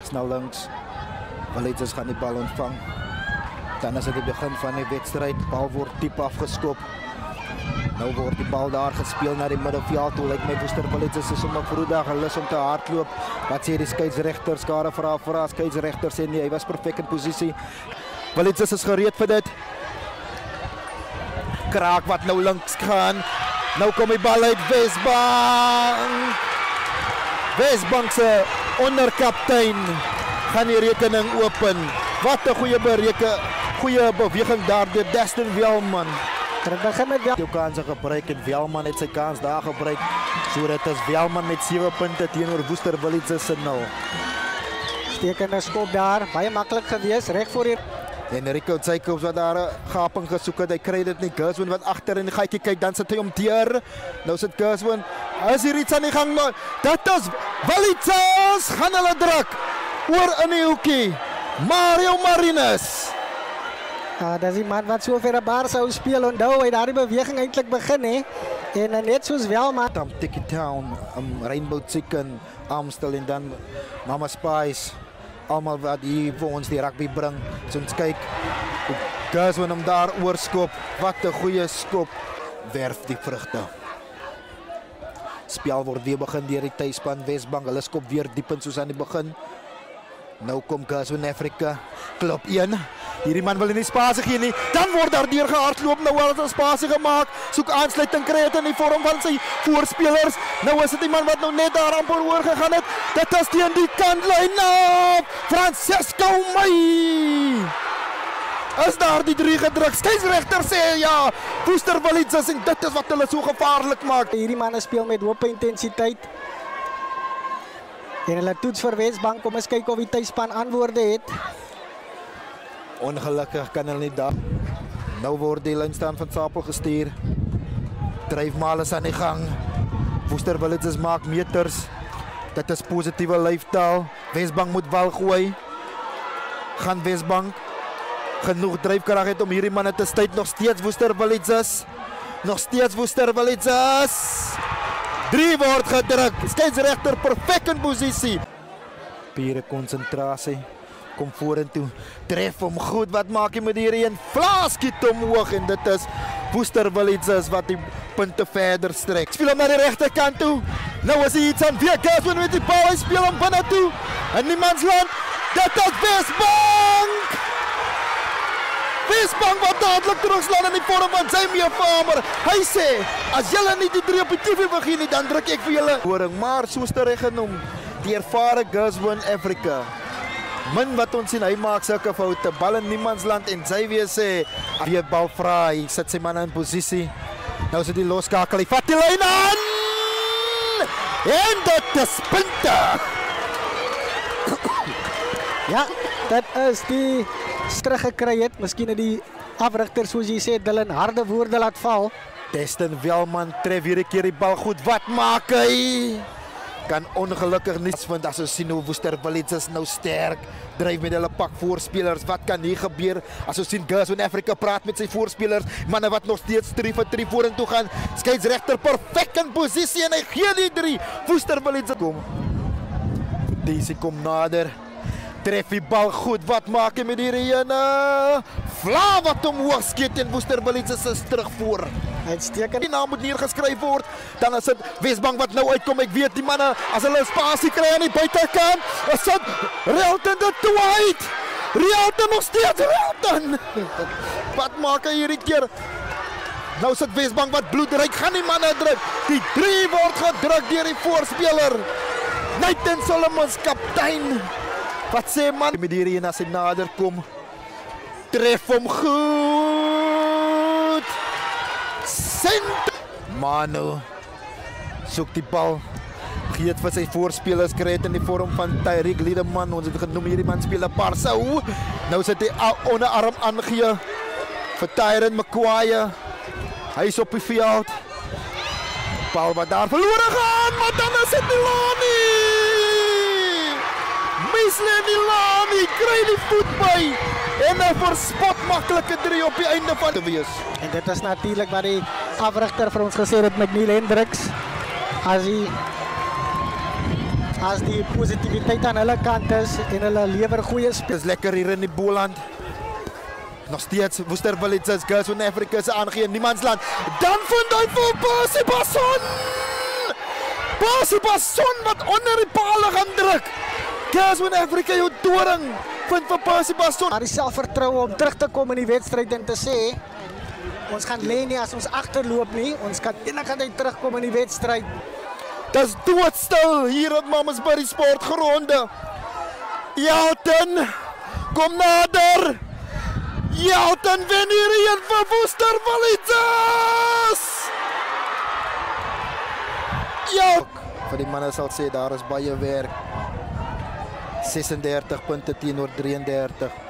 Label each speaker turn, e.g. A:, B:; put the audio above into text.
A: rechts na links. Validzas gaan die bal ontvang. Dan is dit die begin van die wedstryd. Bal word diep afgeskop. Nou word die bal daar gespeel na die middelveld toe. Lyk my Woester Validzas is sommer vroeg gelus om te hardloop. Wat sê die skeieregter? Skare vra skeieregter sê nee, hy was perfek in posisie. Validzas is gereed vir dit. Kraak wat nou links gaan. Nou kom die bal uit Wesbank. Wesbank se onderkaptein gaan die rekening open. Wat 'n goeie beweging daar deur Destin Welman.
B: Dit begin met
A: jou kanse gebruik en Welman het sy kans daar gebruik. So dit is Welman met 7 punte teenoor Woester Validzas se 0.
B: Stekende skop daar, baie maklik gewees, reg voor die
A: Enrico Jacobs wat daar 'n gaping gesoek het. Hy kry dit nie. Gerswin wat agter in die gaatjie kyk, dan sit hy om deur. Nou sit Gerswin. Is hier iets aan die gang? Dit is Validzas gaan hulle druk. Oor in die hoekie. Mario Marines.
B: Dat is die man wat so ver 'n bar sou speel. Onthou hy daardie beweging eintlik begin hè. En net soos Welman
A: Tam Tikkie Town, Rainbow Chicken, Amstel en dan Mama Spice. Almal wat hier vir ons die rugby bring. So ons kyk hoe Gerswin hom daar oorskop. Wat 'n goeie skop. Werf die vrugte. Spel word weer begin deur die tuisspan Wesbank. Hulle skop weer diep in soos aan die begin. Nou kom Gerswin Afrika. Klop 1. Hierdie man wil nie spasie gee nie. Dan word daar deur gehardloop. Nou word 'n spasie gemaak. Soek aansluiting kry het in die vorm van sy voorspelers. Nou is dit die man wat nou net daar amper oor gegaan het. Dit is teen die kantlyn nou. Francesco May. Is daar die 3 gedruk. Skeieregter sê ja. Woester Validzas en dit is wat hulle so gevaarlik maak.
B: Hierdie manne speel met hoë intensiteit. En hulle toets vir Wesbank om eens kyk of die tuisspan antwoorde het.
A: Ongelukkig kan hulle nie daar. Nou word die lynstaan van Sapel gestuur. Dryfmaal is aan die gang. Woester Validzas maak meters. Dit is positiewe lyftaal. Wesbank moet wel gooi. Gaan Wesbank genoeg dryfkrag het om hierdie manne te stuit. Nog steeds Woester Validzas. Nog steeds Woester Validzas. 3 word gedruk. Skeieregter perfek in posisie. Pure konsentrasie. Kom vorentoe. Tref hom goed. Wat maak hy met hierdie een? Vlaaskiet omhoog en dit is Woester Validzas wat die punte verder strek. Speel hom na die regterkant toe. Nou is hy iets aan weer Gerswin met die bal. Hy speel hom binne toe. In niemandsland. Dit is Wesbank. Wesbank wat dadelik terugslaan in die vorm van Jamie Farmer. Hy sê, as julle nie die 3 op die TV begin nie, dan druk ek vir julle. Horing, maar soos reg genoem, die ervare Gerswin Afrika. Min wat ons sien, hy maak sulke foute. Bal in niemandsland en Xavier sê, weer bal vra, hy sit sy manne in posisie. Nou sit die loskakel, hy vat die lyn aan! En dit is punte!
B: Ja, dit is die teruggekry het. Miskien het die afrigter soos jy sê Dylan harde woorde laat val.
A: Destin Welman tref hierdie keer die bal goed. Wat maak hy? Kan ongelukkig niets vind as ons sien hoe Woester Validzas nou sterk dryf met hulle pak voorspelers. Wat kan hier gebeur as ons sien Gerswin Afrika praat met sy voorspelers, manne wat nog steeds 3 vir 3 vorentoe gaan. Skeieregter perfek in posisie en hy gee die 3. Woester Validzas kom. Deze kom nader. Tref die bal goed. Wat maak hy met hierdie ene? Vla wat omhoog skiet en Woester Validzas is terug voor.
B: Uitstekend.
A: Die naam moet neergeskryf word. Dan is dit Wesbank wat nou uitkom. Ek weet die manne as hulle spasie kry aan die buitekant, is dit Relton dit toe uit. Relton nog steeds Relton. Wat maak hy hierdie keer? Nou sit Wesbank wat bloedryk gaan die manne druk. Die 3 word gedruk deur die voorspeler. Nathan Solomons kaptein. Wat sê man met hierdie en as hy nader kom? Tref hom goed. Sent. Manu soek die bal. Geet vir sy voorspelers kry dit in die vorm van Tyreek Liedeman. Ons het genoem hierdie man speel 'n paar sou. Nou sit hy onderarm aangee vir Tyron McQuaye. Hy is op die veld. Bal wat daar verlore gaan, maar dan is dit Nilani. Nilani kry die voet by en 'n verspot maklike 3 op die einde van te wees.
B: En dit is natuurlik wat die afrigter vir ons gesê het met Neil Hendricks. As hy as die positiwiteit aan hulle kant is en hulle lewer goeie spel.
A: Dis lekker hier in die Boland. Nog steeds Worcester Ballets Girls van Afrika se aangee in niemandsland. Dan vind hy vir Percy Basson. Percy Basson wat onder die paal gaan druk. Girls van Afrika jou doring vind vir Percy Basson.
B: Maar die selfvertroue om terug te kom in die wedstryd en te sê ons gaan lê nie as ons agterloop nie. Ons kan enige terugkom in die wedstryd.
A: Dis doodstil hier op Mamasbury Sportgronde. Jelton kom nader. Jelton wen hier een vir Worcester Ballets. Ja, vir die manne sal sê daar is baie werk. 36 punte teenoor 33.